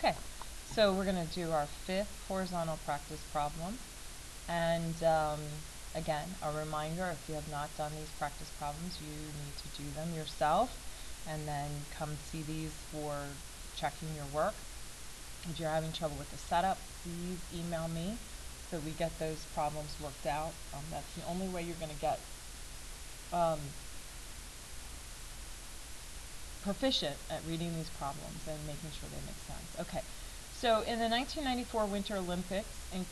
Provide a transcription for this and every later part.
Okay, so we're going to do our fifth horizontal practice problem. And again, a reminder, if you have not done these practice problems, you need to do them yourself and then come see these for checking your work. If you're having trouble with the setup, please email me so we get those problems worked out. That's the only way you're going to get proficient at reading these problems and making sure they make sense. Okay, so in the 1994 Winter Olympics let's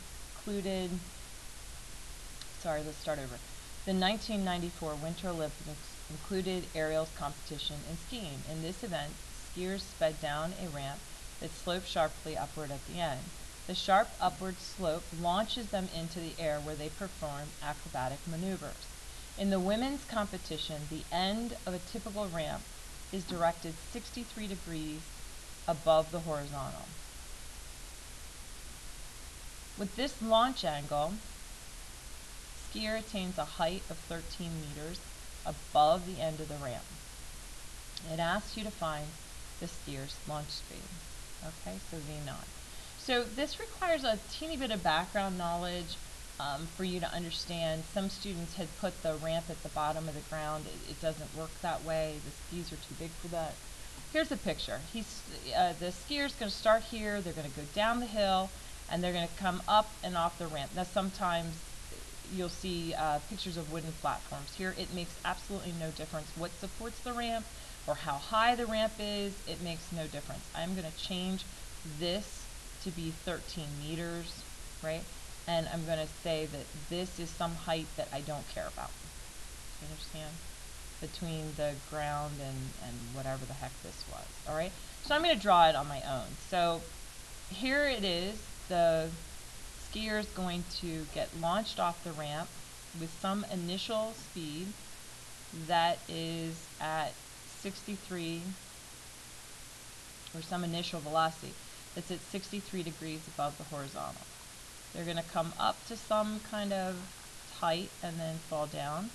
start over. The 1994 Winter Olympics included aerials competition in skiing. In this event, skiers sped down a ramp that sloped sharply upward at the end. The sharp upward slope launches them into the air where they perform acrobatic maneuvers. In the women's competition, the end of a typical ramp is directed 63 degrees above the horizontal. With this launch angle, skier attains a height of 13 meters above the end of the ramp. It asks you to find the skier's launch speed. Okay, so V0. So this requires a teeny bit of background knowledge for you to understand. Some students had put the ramp at the bottom of the ground. It doesn't work that way. The skis are too big for that. Here's a picture. The skier's going to start here. They're going to go down the hill, and they're going to come up and off the ramp. Now, sometimes you'll see pictures of wooden platforms. Here, it makes absolutely no difference what supports the ramp or how high the ramp is. It makes no difference. I'm going to change this to be 13 meters, right? And I'm going to say that this is some height that I don't care about. You understand? Between the ground and whatever the heck this was, all right? So I'm going to draw it on my own. So here it is. The skier is going to get launched off the ramp with some initial speed that is at 63, or some initial velocity that's at 63 degrees above the horizontal. They're going to come up to some kind of height and then fall down.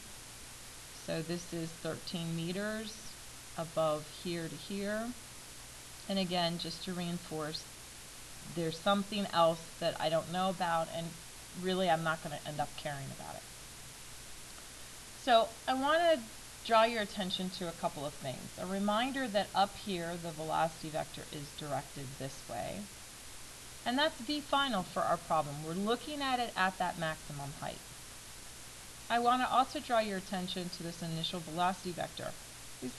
So this is 13 meters above here to here. And again, just to reinforce, there's something else that I don't know about, and really I'm not going to end up caring about it. So I want to draw your attention to a couple of things. A reminder that up here the velocity vector is directed this way. And that's V final for our problem. We're looking at it at that maximum height. I want to also draw your attention to this initial velocity vector.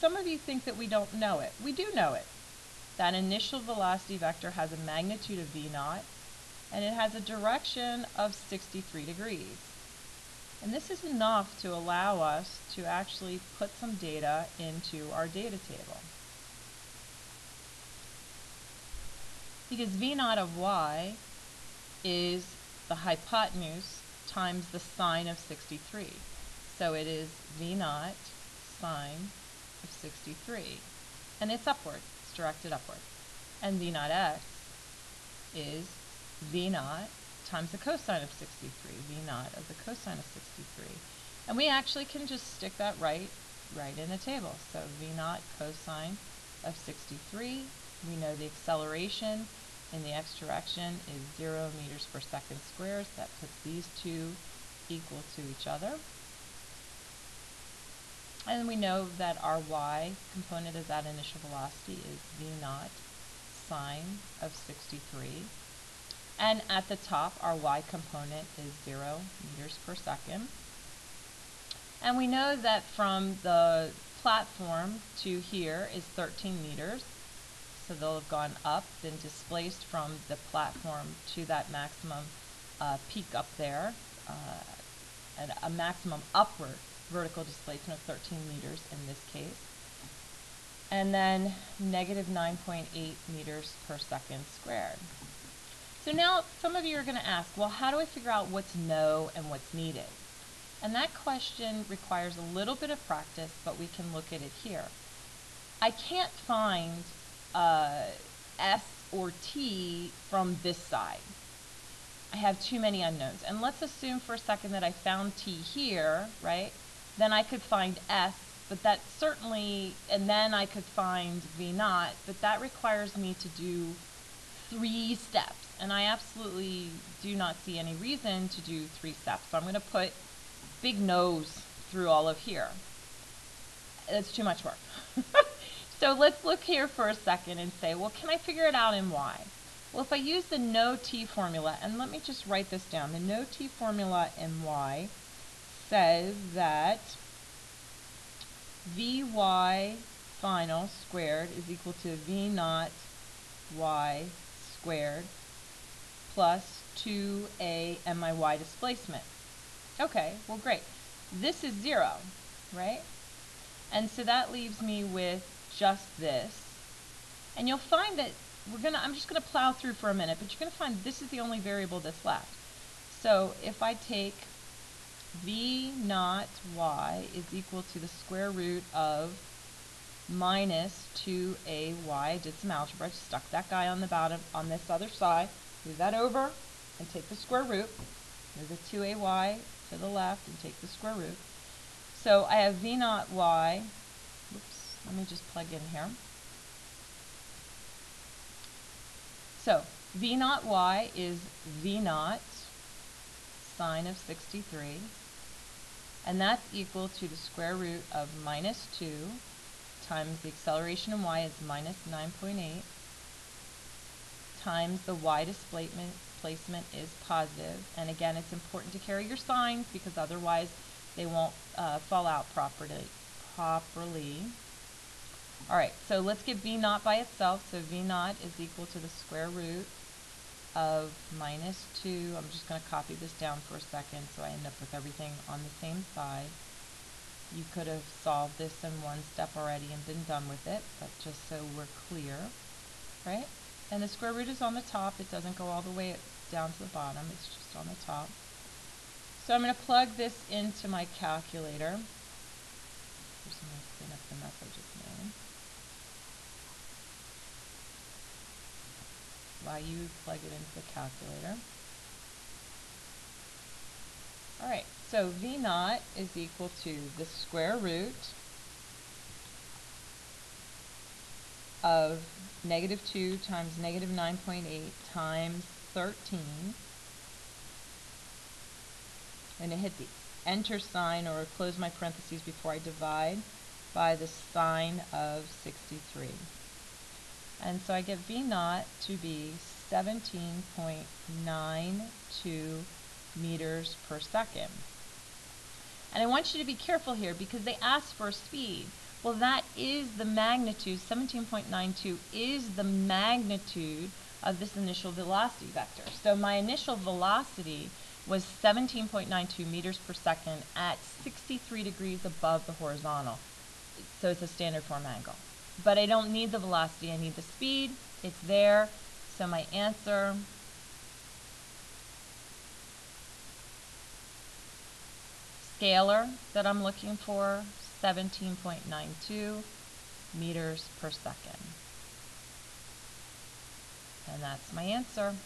Some of you think that we don't know it. We do know it. That initial velocity vector has a magnitude of V0, and it has a direction of 63 degrees. And this is enough to allow us to actually put some data into our data table. Because V0 of y is the hypotenuse times the sine of 63. So it is V0 sine of 63. And it's upward. It's directed upward. And V0x is V0 times the cosine of 63. V0 of the cosine of 63. And we actually can just stick that right in the table. So V0 cosine of 63. We know the acceleration in the x direction is 0 meters per second squared. That puts these two equal to each other. And we know that our y component of that initial velocity is V0 sine of 63. And at the top, our y component is 0 meters per second. And we know that from the platform to here is 13 meters. So they'll have gone up, been displaced from the platform to that maximum peak up there, and a maximum upward vertical displacement of 13 meters in this case. And then negative 9.8 meters per second squared. So now some of you are going to ask, well, how do I figure out what's no and what's needed? And that question requires a little bit of practice, but we can look at it here. I can't find S or T from this side. I have too many unknowns. And let's assume for a second that I found T here, right? Then I could find S, but that certainly, and then I could find V0, but that requires me to do 3 steps, and I absolutely do not see any reason to do 3 steps. So I'm going to put big nose through all of here. It's too much work. So let's look here for a second and say, well, can I figure it out in y? Well, if I use the no t formula, and let me just write this down. The no t formula in y says that Vy final squared is equal to V naught y squared plus 2a and my y displacement. Okay, well great. This is 0, right? And so that leaves me with just this. And you'll find that I'm just going to plow through for a minute, but you're going to find this is the only variable that's left. So if I take V naught y is equal to the square root of minus 2ay, I did some algebra, I just stuck that guy on the bottom on this other side, move that over and take the square root, move the 2ay to the left and take the square root. So I have V naught y, oops, let me just plug in here. So V naught y is V naught sine of 63, and that's equal to the square root of minus 2 times the acceleration in y is minus 9.8 times the y displacement is positive. And again, it's important to carry your signs because otherwise they won't fall out properly. All right, so let's get V naught by itself. So V naught is equal to the square root of minus 2. I'm just going to copy this down for a second so I end up with everything on the same side. You could have solved this in one step already and been done with it, but just so we're clear, right? And the square root is on the top. It doesn't go all the way down to the bottom. It's just on the top. So I'm going to plug this into my calculator. Just going to clean up the mess I just made. While you plug it into the calculator. All right, so V naught is equal to the square root of negative 2 times negative 9.8 times 13. I'm going to hit the enter sign or close my parentheses before I divide by the sine of 63. And so I get V naught to be 17.92 meters per second. And I want you to be careful here because they ask for a speed. Well, that is the magnitude, 17.92 is the magnitude of this initial velocity vector. So my initial velocity was 17.92 meters per second at 63 degrees above the horizontal. So it's a standard form angle. But I don't need the velocity, I need the speed. It's there. So my answer scalar that I'm looking for, 17.92 meters per second. And that's my answer.